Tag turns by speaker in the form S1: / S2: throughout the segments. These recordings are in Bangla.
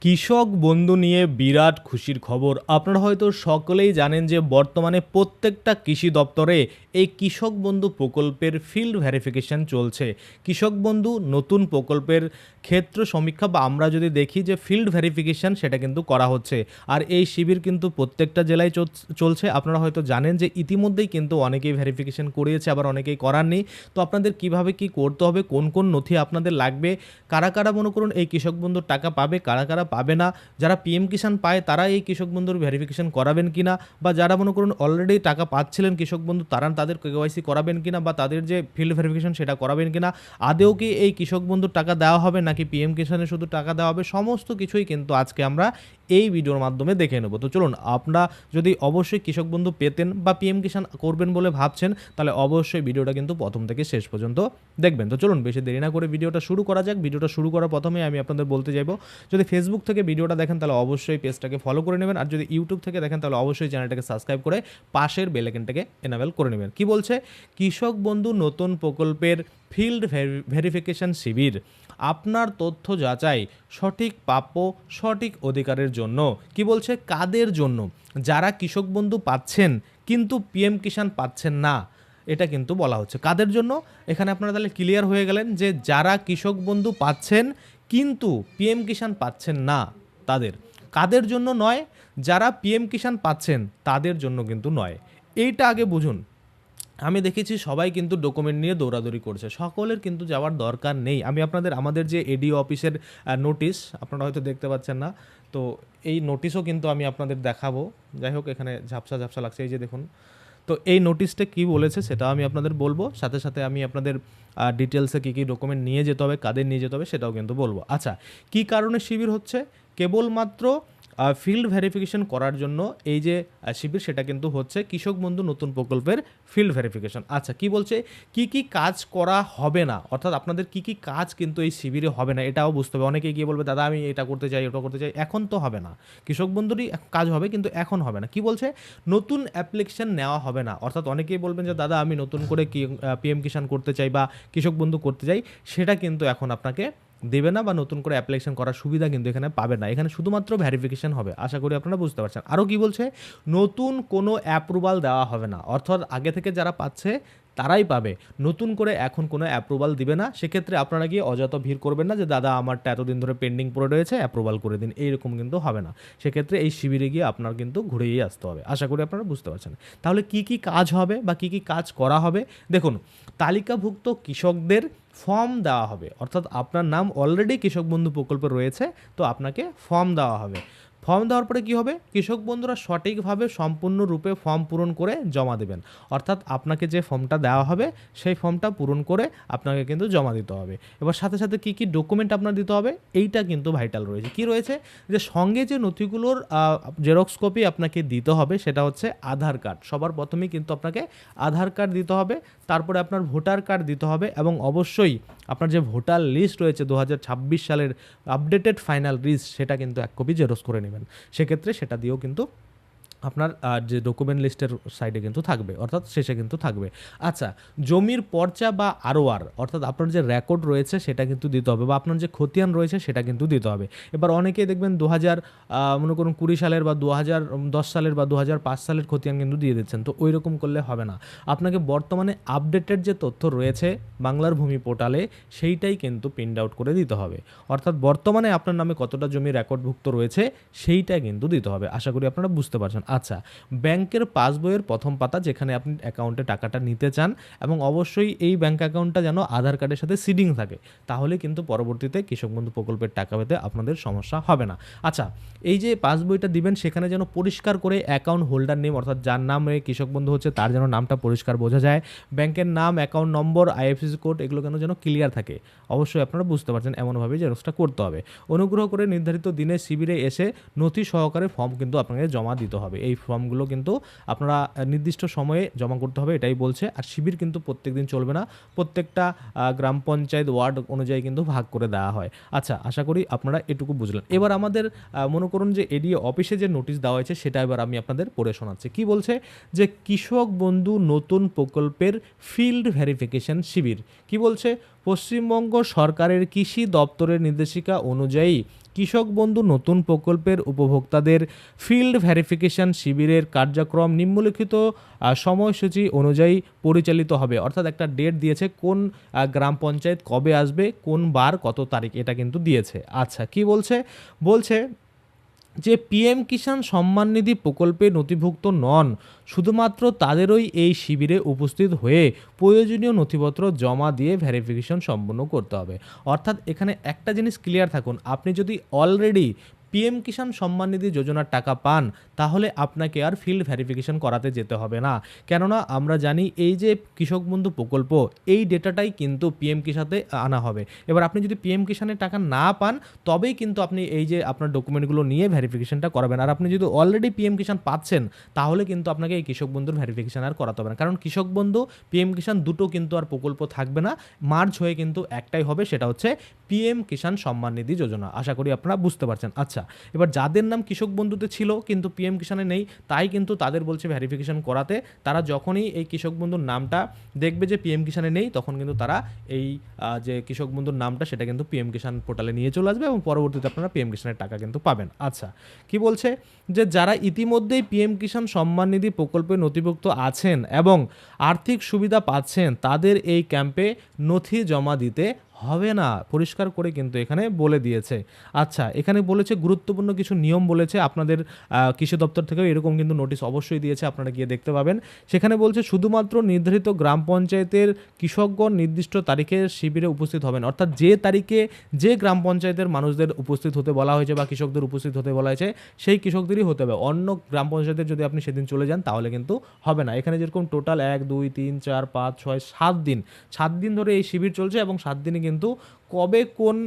S1: কৃষক বন্ধু নিয়ে বিরাট খুশির খবর। আপনারা হয়তো সকলেই জানেন যে বর্তমানে প্রত্যেকটা কৃষি দপ্তরে এই কৃষক বন্ধু প্রকল্পের ফিল্ড ভেরিফিকেশন চলছে। কৃষক বন্ধু নতুন প্রকল্পের ক্ষেত্র সমীক্ষা বা আমরা যদি দেখি যে ফিল্ড ভেরিফিকেশন সেটা কিন্তু করা হচ্ছে। আর এই শিবির কিন্তু প্রত্যেকটা জেলায় চলছে। আপনারা হয়তো জানেন যে ইতিমধ্যেই কিন্তু অনেকেই ভেরিফিকেশন করিয়েছে, আবার অনেকেই করাননি। তো আপনাদের কিভাবে কি করতে হবে, কোন কোন নথি আপনাদের লাগবে, কারা কারা মনে করুন এই কৃষক বন্ধুর টাকা পাবে, কারা কারা পাবে না, যারা পিএম কিষাণ পায় তারা এই কৃষক বন্ধুর ভেরিফিকেশন করাবেন কিনা, বা যারা মনে করুন অলরেডি টাকা পাচ্ছিলেন কৃষক বন্ধু তারা তাদের কেওয়াইসি করাবেন কিনা, বা তাদের যে ফিল্ড ভেরিফিকেশন সেটা করাবেন কিনা, আদেও কি এই কৃষক বন্ধুর টাকা দেওয়া হবে নাকি পিএম কিষাণে শুধু টাকা দেওয়া হবে, সমস্ত কিছুই কিন্তু আজকে আমরা এই ভিডিওর মাধ্যমে দেখে নেব। তো চলুন, আপনারা যদি অবশ্যই কৃষক বন্ধু পেতেন বা পিএম কিষাণ করবেন বলে ভাবছেন, তাহলে অবশ্যই ভিডিওটা কিন্তু প্রথম থেকে শেষ পর্যন্ত দেখবেন। তো চলুন বেশি দেরি না করে ভিডিওটা শুরু করা যাক। ভিডিওটা শুরু করার প্রথমে আমি আপনাদের বলতে চাইবো, যদি ফেসবুক থেকে ভিডিওটা দেখেন তাহলে অবশ্যই পেজটাকে ফলো করে নেবেন, আর যদি ইউটিউব থেকে দেখেন তাহলে অবশ্যই চ্যানেলটাকে সাবস্ক্রাইব করে পাশের বেল আইকনটাকে এনাবেল করে নেবেন। কি বলছে কৃষক বন্ধু নতুন প্রকল্পের ফিল্ড ভেরিফিকেশন শিবির, আপনার তথ্য যাচাই, সঠিক প্রাপ্য, সঠিক অধিকারের জন্য। কি বলছে কাদের জন্য? যারা কৃষক বন্ধু পাচ্ছেন কিন্তু পিএম কিষাণ পাচ্ছেন না, এটা কিন্তু বলা হচ্ছে কাদের জন্য। এখানে আপনারা তাহলে ক্লিয়ার হয়ে গেলেন যে যারা কৃষক বন্ধু পাচ্ছেন কিন্তু পিএম কিষাণ পাচ্ছেন না তাদের। কাদের জন্য নয়, যারা পিএম কিষাণ পাচ্ছেন তাদের জন্য কিন্তু নয়। এইটা আগে বুঝুন। আমি দেখেছি সবাই কিন্তু ডকুমেন্ট নিয়ে দৌড়াদৌড়ি করছে, সকলের কিন্তু যাওয়ার দরকার নেই। আমি আমাদের যে এডিও অফিসের নোটিশ আপনারা হয়তো দেখতে পাচ্ছেন না, তো এই নোটিশও কিন্তু আমি আপনাদের দেখাবো। যাই হোক, এখানে ঝাপসা ঝাপসা লাগছে, এই যে দেখুন। তো এই নোটিশটা কি বলেছে সেটা আমি আপনাদের বলবো, সাথে সাথে আমি আপনাদের ডিটেলসে কী কী ডকুমেন্ট নিয়ে যেতে হবে, কাদের নিয়ে যেতে হবে সেটাও কিন্তু বলবো। আচ্ছা, কী কারণে শিবির হচ্ছে? কেবলমাত্র ফিল্ড ভেরিফিকেশন করার জন্য এই যে শিবির, সেটা কিন্তু হচ্ছে কৃষক বন্ধু নতুন প্রকল্পের ফিল্ড ভেরিফিকেশন। আচ্ছা, কি বলছে কি কি কাজ করা হবে না, অর্থাৎ আপনাদের কি কি কাজ কিন্তু এই শিবিরে হবে না, এটাও বুঝতে হবে। অনেকেই গিয়ে বলবে দাদা আমি এটা করতে চাই, ওটা করতে চাই, এখন তো হবে না। কৃষক বন্ধুরই কাজ হবে কিন্তু এখন হবে না। কি বলছে নতুন অ্যাপ্লিকেশন নেওয়া হবে না, অর্থাৎ অনেকেই বলবেন যে দাদা আমি নতুন করে পিএম কিষাণ করতে চাই বা কৃষক বন্ধু করতে চাই, সেটা কিন্তু এখন আপনাকে দেবে না, বা নতুন করে অ্যাপ্লিকেশন করার সুবিধা কিন্তু এখানে পাবে না। এখানে শুধুমাত্র ভেরিফিকেশন হবে। আশা করি আপনারা বুঝতে পারছেন। আরও কি বলছে, নতুন কোনো অ্যাপ্রুভাল দেওয়া হবে না, অর্থাৎ আগে থেকে যারা পাচ্ছে তারাই পাবে, নতুন করে এখন কোনো অ্যাপ্রুভাল দিবে না। সেক্ষেত্রে আপনারা গিয়ে অযথা ভিড় করবেন না যে দাদা আমারটা এতদিন ধরে পেন্ডিং পড়ে রয়েছে, অ্যাপ্রুভাল করে দিন, এইরকম কিন্তু হবে না। সেক্ষেত্রে এই শিবিরে গিয়ে আপনার কিন্তু ঘুরেই আসতে হবে। আশা করি আপনারা বুঝতে পারছেন। তাহলে কি কি কাজ হবে বা কি কি কাজ করা হবে দেখুন। তালিকাভুক্ত কৃষকদের ফর্ম দেওয়া হবে, অর্থাৎ আপনার নাম অলরেডি কৃষক বন্ধু প্রকল্পে রয়েছে, তো আপনাকে ফর্ম দেওয়া হবে। ফর্ম দেওয়ার পরে কী হবে, কৃষক বন্ধুরা সঠিকভাবে সম্পূর্ণরূপে ফর্ম পূরণ করে জমা দেবেন। অর্থাৎ আপনাকে যে ফর্মটা দেওয়া হবে সেই ফর্মটা পূরণ করে আপনাকে কিন্তু জমা দিতে হবে। এবার সাথে সাথে কী কী ডকুমেন্ট আপনার দিতে হবে, এইটা কিন্তু ভাইটাল রয়েছে। কি রয়েছে, যে সঙ্গে যে নথিগুলোর জেরক্স কপি আপনাকে দিতে হবে সেটা হচ্ছে আধার কার্ড। সবার প্রথমেই কিন্তু আপনাকে আধার কার্ড দিতে হবে, তারপরে আপনার ভোটার কার্ড দিতে হবে, এবং অবশ্যই আপনার যে ভোটার লিস্ট রয়েছে 2026 সালের আপডেটেড ফাইনাল লিস্ট, সেটা কিন্তু এক কপি জেরক্স করে নেবেন। সেক্ষেত্রে সেটা দিয়েও কিন্তু আপনার যে ডকুমেন্ট লিস্টের সাইডে কিন্তু থাকবে, অর্থাৎ শেষে কিন্তু থাকবে। আচ্ছা, জমির পর্চা বা আরওআর, অর্থাৎ আপনার যে রেকর্ড রয়েছে সেটা কিন্তু দিতে হবে, বা আপনার যে খতিয়ান রয়েছে সেটা কিন্তু দিতে হবে। এবার অনেকেই দেখবেন 20 সালের বা 2010 সালের বা 2005 সালের খতিয়ান কিন্তু দিয়ে দিচ্ছেন, তো ওই রকম করলে হবে না। আপনাকে বর্তমানে আপডেটেড যে তথ্য রয়েছে বাংলার ভূমি পোর্টালে, সেইটাই কিন্তু প্রিন্ট আউট করে দিতে হবে। অর্থাৎ বর্তমানে আপনার নামে কতটা জমি রেকর্ডভুক্ত রয়েছে সেইটা কিন্তু দিতে হবে। আশা করি আপনারা বুঝতে পারছেন। আচ্ছা, ব্যাংকের পাসবইয়ের প্রথম পাতা যেখানে আপনি অ্যাকাউন্টে টাকাটা নিতে চান, এবং অবশ্যই এই ব্যাংক অ্যাকাউন্টটা যেন আধার কার্ডের সাথে সিডিং থাকে, তাহলে কিন্তু পরবর্তীতে কৃষক বন্ধু প্রকল্পের টাকা পেতে আপনাদের সমস্যা হবে না। আচ্ছা, এই যে পাসবইটা দিবেন সেখানে যেন পরিষ্কার করে অ্যাকাউন্ট হোল্ডার নেম, অর্থাৎ যার নামে কৃষক বন্ধু হচ্ছে তার যেন নামটা পরিষ্কার বোঝা যায়, ব্যাংকের নাম, অ্যাকাউন্ট নম্বর, আইএফএসসি কোড, এগুলো যেন ক্লিয়ার থাকে। অবশ্যই আপনারা বুঝতে পারছেন, এমনভাবেই জেরক্সটা করতে হবে। অনুগ্রহ করে নির্ধারিত দিনে শিবিরে এসে নথি সহকারে ফর্ম কিন্তু আপনাকে জমা দিতে হবে। এই ফর্মগুলো কিন্তু আপনারা নির্দিষ্ট সময়ে জমা করতে হবে, এটাই বলছে। আর শিবির কিন্তু প্রত্যেক দিন চলবে না, প্রত্যেকটা গ্রাম পঞ্চায়েত ওয়ার্ড অনুযায়ী কিন্তু ভাগ করে দেওয়া হয়। আচ্ছা, আশা করি আপনারা এটুকু বুঝলেন। এবার আমাদের মনে করুন যে এডিও অফিসে যে নোটিশ দেওয়া হয়েছে সেটা এবার আমি আপনাদের পড়ে শোনাচ্ছি। কি বলছে, যে কৃষক বন্ধু নতুন প্রকল্পের ফিল্ড ভেরিফিকেশন শিবির। কি বলছে, পশ্চিমবঙ্গ সরকারের কৃষি দপ্তরের নির্দেশিকা অনুযায়ী কৃষক বন্ধু নতুন প্রকল্পের উপভোক্তাদের ফিল্ড ভেরিফিকেশন শিবিরের কার্যক্রম নিম্নলিখিত সময়সূচি অনুযায়ী পরিচালিত হবে। অর্থাৎ একটা ডেট দিয়েছে কোন গ্রাম পঞ্চায়েত কবে আসবে, কোন বার কত তারিখ, এটা কিন্তু দিয়েছে। আচ্ছা, কি বলছে? বলছে যে পিএম কিষাণ সম্মান নিধি প্রকল্পে নথিভুক্ত নন শুধুমাত্র তাদেরই এই শিবিরে উপস্থিত হয়ে প্রয়োজনীয় নথিপত্র জমা দিয়ে ভেরিফিকেশন সম্পন্ন করতে হবে। অর্থাৎ এখানে একটা জিনিস ক্লিয়ার থাকুন, আপনি যদি অলরেডি পিএম কিষাণ সম্মান নিধি যোজনার টাকা পান তাহলে আপনাকে আর ফিল্ড ভেরিফিকেশন করাতে যেতে হবে না। কেননা আমরা জানি এই যে কৃষক বন্ধু প্রকল্প, এই ডেটাটাই কিন্তু পিএম কিষাণে আনা হবে। এবার আপনি যদি পিএম কিষাণের টাকা না পান তবেই কিন্তু আপনি এই যে আপনার ডকুমেন্টগুলো নিয়ে ভেরিফিকেশনটা করাবেন। আর আপনি যদি অলরেডি পিএম কিষাণ পাচ্ছেন তাহলে কিন্তু আপনাকে এই কৃষক বন্ধুর ভেরিফিকেশন আর করাতে হবে না, কারণ কৃষক বন্ধু পিএম কিষাণ দুটো কিন্তু আর প্রকল্প থাকবে না, মার্জ হয়ে কিন্তু একটাই হবে, সেটা হচ্ছে পিএম কিষাণ সম্মান নিধি যোজনা। আশা করি আপনারা বুঝতে পারছেন। আচ্ছা, এবার যাদের নাম কৃষক বন্ধুতে ছিল কিন্তু পিএম কিষাণে নেই, তাই কিন্তু তাদের বলছে ভেরিফিকেশন করাতে। তারা যখনই এই কৃষক বন্ধুর নামটা দেখবে যে পিএম কিষাণে নেই, তখন কিন্তু তারা এই যে কৃষক বন্ধুর নামটা সেটা কিন্তু পিএম কিষাণ পোর্টালে নিয়ে চলে আসবে এবং পরবর্তীতে আপনারা পিএম কিষাণের টাকা কিন্তু পাবেন। আচ্ছা, কি বলছে? যে যারা ইতিমধ্যেই পিএম কিষাণ সম্মান নিধি প্রকল্পে নথিভুক্ত আছেন এবং আর্থিক সুবিধা পাচ্ছেন তাদের এই ক্যাম্পে নথি জমা দিতে হবে না, পরিষ্কার করে কিন্তু এখানে বলে দিয়েছে। আচ্ছা, এখানে বলেছে গুরুত্বপূর্ণ কিছু নিয়ম বলেছে, আপনাদের কৃষি দপ্তর থেকেও এরকম কিন্তু নোটিশ অবশ্যই দিয়েছে, আপনারা গিয়ে দেখতে পাবেন। সেখানে বলছে শুধুমাত্র নির্ধারিত গ্রাম পঞ্চায়েতের কৃষকগণ নির্দিষ্ট তারিখে শিবিরে উপস্থিত হবেন। অর্থাৎ যে তারিখে যে গ্রাম পঞ্চায়েতের মানুষদের উপস্থিত হতে বলা হয়েছে বা কৃষকদের উপস্থিত হতে বলা হয়েছে সেই কৃষকদেরই হতে হবে। অন্য গ্রাম পঞ্চায়েতের যদি আপনি সেদিন চলে যান তাহলে কিন্তু হবে না। এখানে যেরকম টোটাল 1 2 3 4 5 6 7 দিন ধরে এই শিবির চলছে এবং 7 দিনে কিন্তু কবে কোন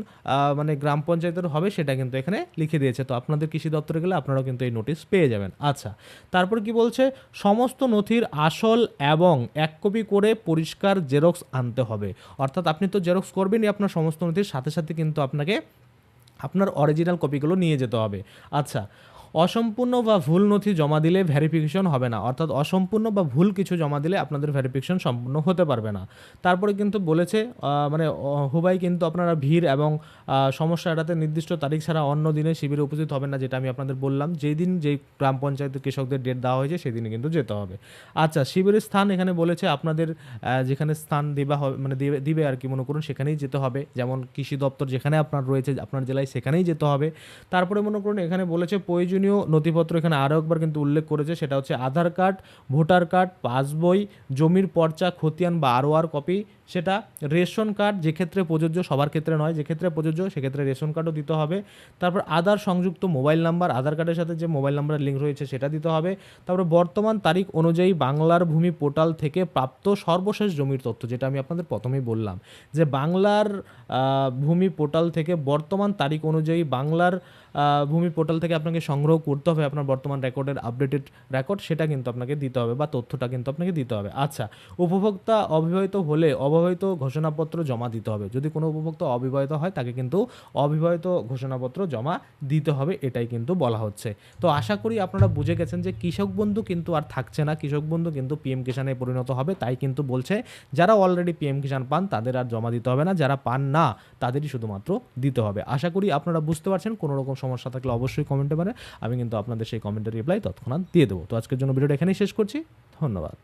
S1: মানে গ্রাম পঞ্চায়েতের হবে সেটা কিন্তু এখানে লিখে দিয়েছে। তো আপনাদের কৃষি দপ্তরে গেলে আপনারাও কিন্তু এই নোটিশ পেয়ে যাবেন। আচ্ছা, তারপর কি বলছে? সমস্ত নথির আসল এবং 1 কপি করে পরিষ্কার জেরক্স আনতে হবে। অর্থাৎ আপনি তো জেরক্স করবেনই, আপনার সমস্ত নথির সাথে সাথে কিন্তু আপনাকে আপনার অরিজিনাল কপিগুলো নিয়ে যেতে হবে। আচ্ছা, অসম্পূর্ণ বা ভুল নথি জমা দিলে ভেরিফিকেশন হবে না। অর্থাৎ অসম্পূর্ণ বা ভুল কিছু জমা দিলে আপনাদের ভেরিফিকেশন সম্পূর্ণ হতে পারবে না। তারপরে কিন্তু বলেছে মানে হুবাই কিন্তু আপনারা ভিড় এবং সমস্যা এড়াতে নির্দিষ্ট তারিখ ছাড়া অন্য দিনে শিবিরে উপস্থিত হবেন না, যেটা আমি আপনাদের বললাম। যেই দিন যেই গ্রাম পঞ্চায়েতের কৃষকদের ডেট দেওয়া হয়েছে সেদিনে কিন্তু যেতে হবে। আচ্ছা, শিবিরের স্থান এখানে বলেছে আপনাদের যেখানে স্থান দেওয়া হবে মানে দিবে আর কি, মনে করুন সেখানেই যেতে হবে। যেমন কৃষি দপ্তর যেখানে আপনার রয়েছে আপনার জেলায় সেখানেই যেতে হবে। তারপরে মনে করুন এখানে বলেছে প্রয়োজনীয় নথিপত্র এখানে আরও একবার কিন্তু উল্লেখ করেছে, সেটা হচ্ছে আধার কার্ড, ভোটার কার্ড, পাসবই, জমির পর্চা, খতিয়ান বা আরওআর কপি, সেটা রেশন কার্ড, যে ক্ষেত্রে প্রযোজ্য, সবার ক্ষেত্রে নয়, যে ক্ষেত্রে প্রযোজ্য সেক্ষেত্রে রেশন কার্ডও দিতে হবে। তারপর আধার সংযুক্ত মোবাইল নাম্বার, আধার কার্ডের সাথে যে মোবাইল নাম্বার লিঙ্ক রয়েছে সেটা দিতে হবে। তারপরে বর্তমান তারিখ অনুযায়ী বাংলার ভূমি পোর্টাল থেকে প্রাপ্ত সর্বশেষ জমির তথ্য, যেটা আমি আপনাদের প্রথমেই বললাম যে বাংলার ভূমি পোর্টাল থেকে বর্তমান তারিখ অনুযায়ী বাংলার ভূমি পোর্টাল থেকে আপনাকে সংগ্রহ করতে হবে আপনার বর্তমান রেকর্ডের আপডেটেড রেকর্ড, সেটা কিন্তু আপনাকে দিতে হবে বা তথ্যটা কিন্তু আপনাকে দিতে হবে। আচ্ছা, উপভোক্তা অবিবাহিত হলে অবিবাহিত ঘোষণাপত্র জমা দিতে হবে। যদি কোনো উপভোক্তা অবিবাহিত হয় তাকে কিন্তু অবিবাহিত ঘোষণাপত্র জমা দিতে হবে, এটাই কিন্তু বলা হচ্ছে। তো আশা করি আপনারা বুঝে গেছেন যে কৃষক বন্ধু কিন্তু আর থাকছে না, কৃষক বন্ধু কিন্তু পিএম কিষাণে পরিণত হবে। তাই কিন্তু বলছে যারা অলরেডি পিএম কিষাণ পান তাদের আর জমা দিতে হবে না, যারা পান না তাদেরই শুধুমাত্র দিতে হবে। আশা করি আপনারা বুঝতে পারছেন। কোনো রকম সমস্যা থাকলে অবশ্যই কমেন্টে পারে, আমি কিন্তু আপনাদের সেই কমেন্টের রিপ্লাই তৎক্ষণাৎ দিয়ে দেবো। তো আজকের জন্য ভিডিওটা এখানেই শেষ করছি। ধন্যবাদ।